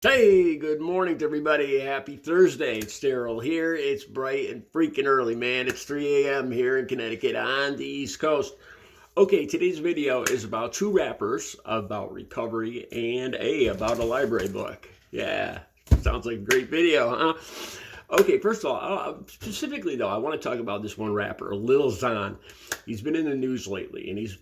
Hey, good morning to everybody. Happy Thursday. It's Daryl here. It's bright and freaking early, man. It's 3 a.m. here in Connecticut on the East Coast. Okay, today's video is about two rappers, about recovery, and about a library book. Yeah, sounds like a great video, huh? Okay, first of all, specifically though, I want to talk about this one rapper, Lil Xan. He's been in the news lately, and he's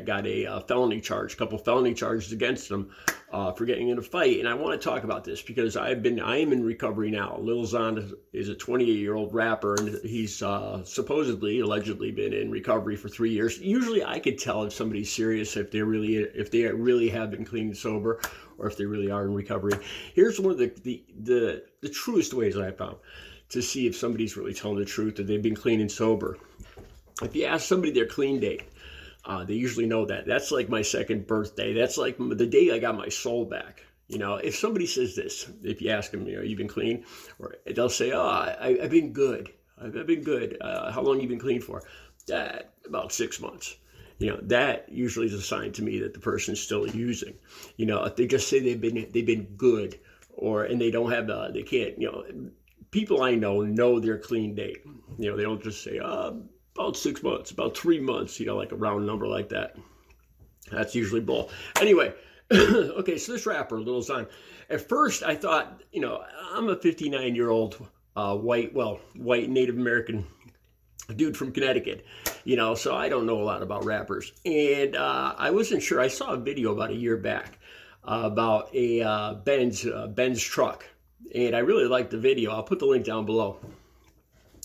got a felony charge, a couple felony charges against him for getting in a fight. And I want to talk about this because I am in recovery now. Lil Xan is a 28-year-old rapper, and he's allegedly been in recovery for 3 years. Usually, I could tell if somebody's serious if they really have been clean and sober, or if they really are in recovery. Here's one of the truest ways that I found to see if somebody's really telling the truth, that they've been clean and sober. If you ask somebody their clean date, they usually know that. That's like my second birthday. That's like the day I got my soul back. You know, if somebody says this, if you ask them, you've been clean, or they'll say, oh, I've been good. I've been good. How long you been clean for? About 6 months. That usually is a sign to me that the person's still using. If they just say they've been good, and they don't have they can't, people I know their clean date. They don't just say, about 6 months, about 3 months, like a round number like that. That's usually bull. Anyway, okay, so this rapper, Lil Xan, at first I thought, I'm a 59-year-old white Native American dude from Connecticut, so I don't know a lot about rappers. And I wasn't sure. I saw a video about a year back about a Benz truck, and I really liked the video. I'll put the link down below.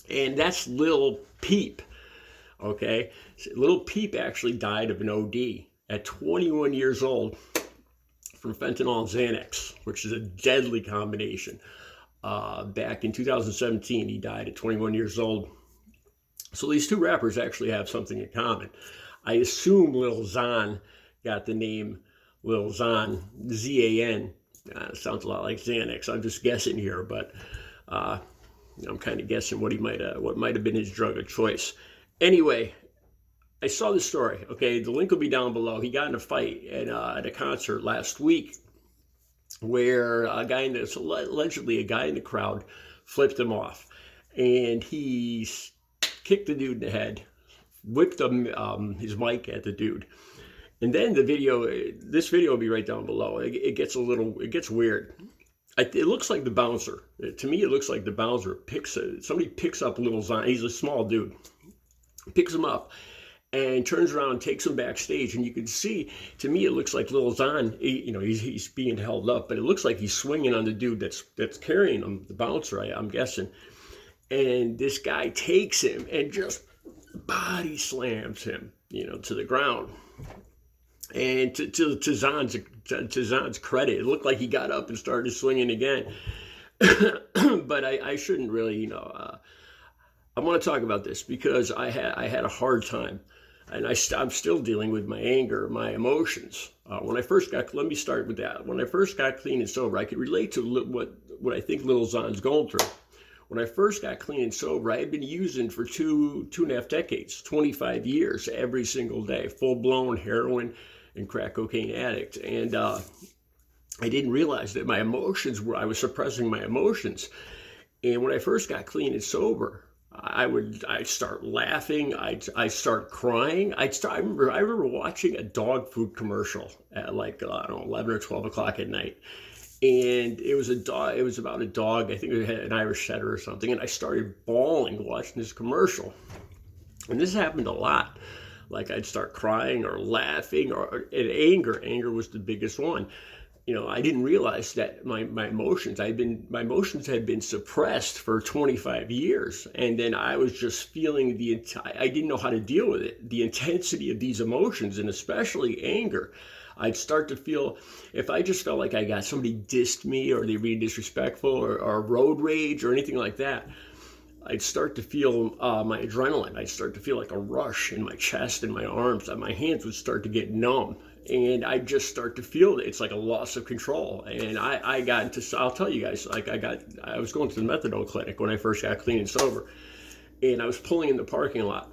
And that's Lil Peep. Okay, so Lil Peep actually died of an OD at 21 years old from fentanyl and Xanax, which is a deadly combination. Back in 2017, he died at 21 years old. So these two rappers actually have something in common. I assume Lil Xan got the name Lil Xan, Z-A-N. Sounds a lot like Xanax. I'm just guessing here, but I'm kind of guessing what might have been his drug of choice. Anyway, I saw this story. Okay, the link will be down below. He got in a fight at a concert last week where allegedly a guy in the crowd flipped him off, and he kicked the dude in the head, whipped his mic at the dude. And then this video will be right down below. It gets weird. It looks like the bouncer. To me, it looks like the bouncer somebody picks up Lil Xan. He's a small dude. Picks him up and turns around and takes him backstage. And you can see, to me, it looks like Lil Xan, he's being held up, but it looks like he's swinging on the dude that's carrying him, the bouncer, I'm guessing. And this guy takes him and just body slams him, to the ground. And to Xan's credit, it looked like he got up and started swinging again. But I shouldn't really, I want to talk about this because I had a hard time, and I'm still dealing with my anger, my emotions. Let me start with that. When I first got clean and sober, I could relate to what I think Lil Xan's going through. When I first got clean and sober, I had been using for two and a half decades, 25 years, every single day, full-blown heroin and crack cocaine addict. And I didn't realize that I was suppressing my emotions. And when I first got clean and sober, I'd start laughing. I'd start crying. I remember watching a dog food commercial at 11 or 12 o'clock at night. And it was about a dog. I think it had an Irish setter or something. And I started bawling watching this commercial. And this happened a lot. Like I'd start crying or laughing or anger. Anger was the biggest one. I didn't realize that my emotions had been suppressed for 25 years. And then I was just feeling I didn't know how to deal with it. The intensity of these emotions, and especially anger. I'd start to feel, if I just felt like somebody dissed me, or they were being disrespectful, or road rage or anything like that, I'd start to feel my adrenaline. I'd start to feel like a rush in my chest and my arms. My hands would start to get numb. And I'd just start to feel it's like a loss of control. And I'll tell you guys, I was going to the methadone clinic when I first got clean and sober. And I was pulling in the parking lot.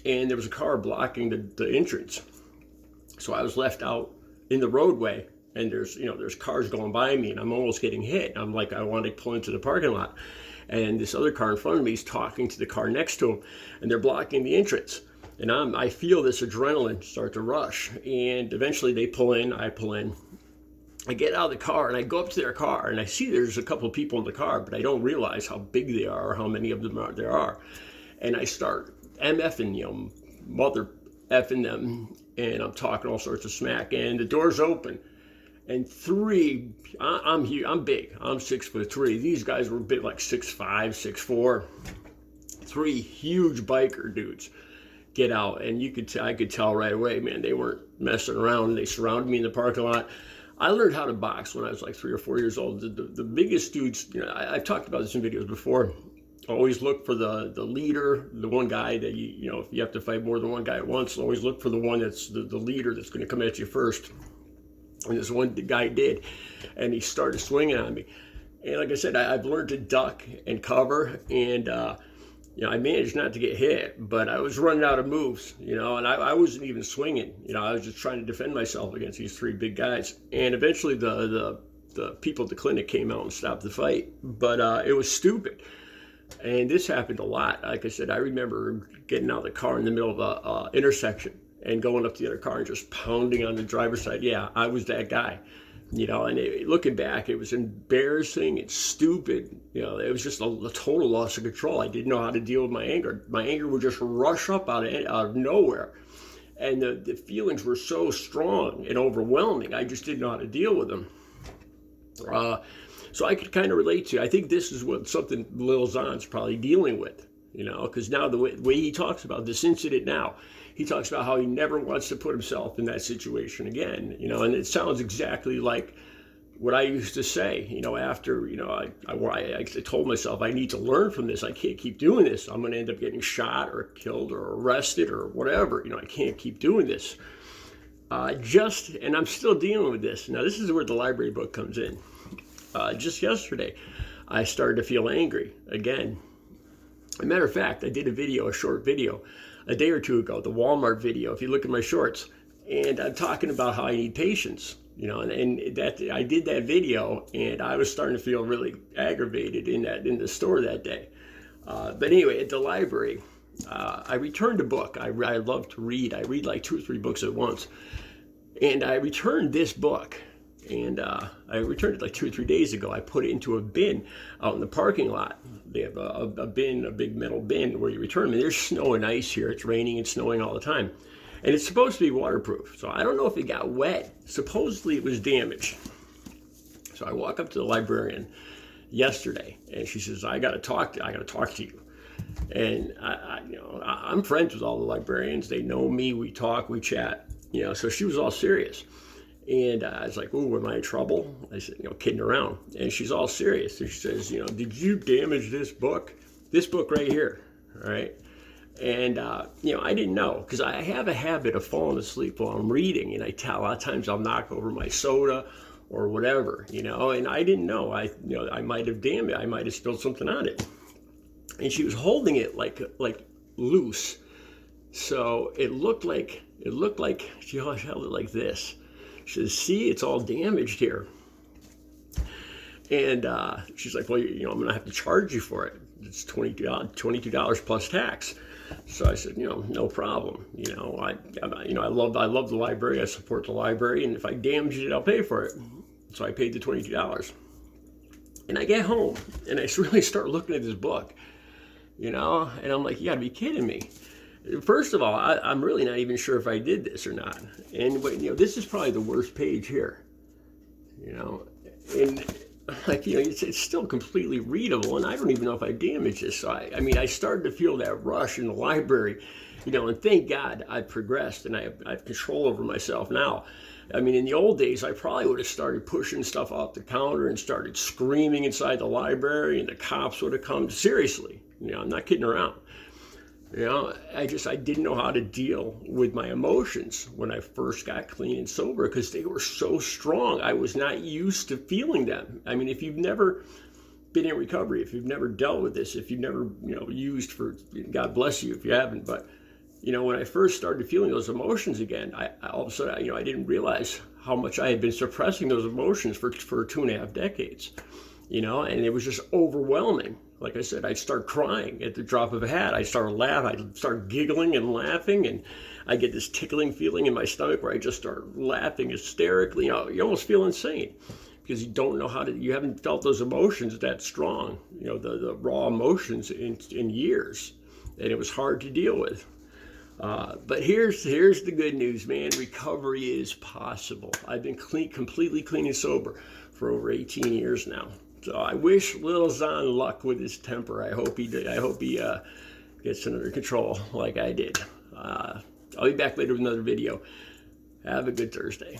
And there was a car blocking the entrance. So I was left out in the roadway and there's cars going by me, and I'm almost getting hit. I'm like, I want to pull into the parking lot, and this other car in front of me is talking to the car next to him, and they're blocking the entrance. And I feel this adrenaline start to rush, and eventually they pull in, I pull in. I get out of the car and I go up to their car, and I see there's a couple of people in the car, but I don't realize how big they are or how many of them there are. And I start MFing, mother effing them, and I'm talking all sorts of smack, and the door's open. And I'm here, I'm big, I'm 6'3". These guys were a bit like 6'5", 6'4". Three huge biker dudes get out, and I could tell right away, man, they weren't messing around. They surrounded me in the parking lot. I learned how to box when I was like 3 or 4 years old. The biggest dudes, I've talked about this in videos before. Always look for the leader, the one guy that if you have to fight more than one guy at once, always look for the one that's the leader that's going to come at you first. And this one guy did, and he started swinging on me. And like I said, I've learned to duck and cover, and I managed not to get hit, but I was running out of moves, and I wasn't even swinging. I was just trying to defend myself against these three big guys. And eventually the people at the clinic came out and stopped the fight, but it was stupid. And this happened a lot. Like I said, I remember getting out of the car in the middle of a intersection and going up to the other car and just pounding on the driver's side. Yeah, I was that guy. And looking back, it was embarrassing and stupid. It was just a total loss of control. I didn't know how to deal with my anger. My anger would just rush up out of nowhere. And the feelings were so strong and overwhelming, I just didn't know how to deal with them. So I could kind of relate to. I think this is something Lil XAN's probably dealing with, because now the way he talks about this incident now, he talks about how he never wants to put himself in that situation again, and it sounds exactly like what I used to say, after, I told myself I need to learn from this. I can't keep doing this. I'm going to end up getting shot or killed or arrested or whatever. I can't keep doing this. And I'm still dealing with this. Now, this is where the library book comes in. Just yesterday, I started to feel angry again. As a matter of fact, I did a short video, a day or two ago, the Walmart video, if you look at my shorts, and I'm talking about how I need patience, and that I did that video, and I was starting to feel really aggravated in the store that day. But anyway, at the library, I returned a book. I love to read. I read like 2 or 3 books at once, and I returned this book. And I returned it like 2 or 3 days ago. I put it into a bin out in the parking lot. They have a bin, a big metal bin where you return them. And there's snow and ice here. It's raining and snowing all the time. And it's supposed to be waterproof. So I don't know if it got wet. Supposedly it was damaged. So I walk up to the librarian yesterday, and she says, I got to talk to you. And I'm friends with all the librarians. They know me. We talk. We chat. So she was all serious. And I was like, "Ooh, am I in trouble?" I said, kidding around. And she's all serious. And she says, "Did you damage this book? This book right here, all right?" And I didn't know, because I have a habit of falling asleep while I'm reading, and a lot of times I'll knock over my soda or whatever, And I didn't know. I might have damaged. I might have spilled something on it. And she was holding it like loose, so it looked like she held it like this. She says, "See, it's all damaged here." And she's like, "Well, I'm going to have to charge you for it. It's $22 plus tax." So I said, "No problem. I love the library. I support the library, and if I damage it, I'll pay for it." So I paid the $22. And I get home, and I really start looking at this book, and I'm like, "You got to be kidding me." First of all, I'm really not even sure if I did this or not. And this is probably the worst page here. And it's still completely readable, and I don't even know if I damaged this. So I started to feel that rush in the library, and thank God I've progressed and I have control over myself now. In the old days, I probably would have started pushing stuff off the counter and started screaming inside the library, and the cops would have come. Seriously, I'm not kidding around. I didn't know how to deal with my emotions when I first got clean and sober, because they were so strong. I was not used to feeling them. If you've never been in recovery, if you've never dealt with this, if you've never, used for, God bless you if you haven't, but, when I first started feeling those emotions again, I all of a sudden, I didn't realize how much I had been suppressing those emotions for 2.5 decades, you know, and it was just overwhelming. Like I said, I'd start crying at the drop of a hat. I'd start laughing. I'd start giggling and laughing, and I get this tickling feeling in my stomach where I just start laughing hysterically. You know, you almost feel insane because you don't know how to, you haven't felt those emotions that strong, you know, the raw emotions in years. And it was hard to deal with. But here's the good news, man. Recovery is possible. I've been completely clean and sober for over 18 years now. So I wish Lil Xan luck with his temper. I hope he gets it under control like I did. I'll be back later with another video. Have a good Thursday.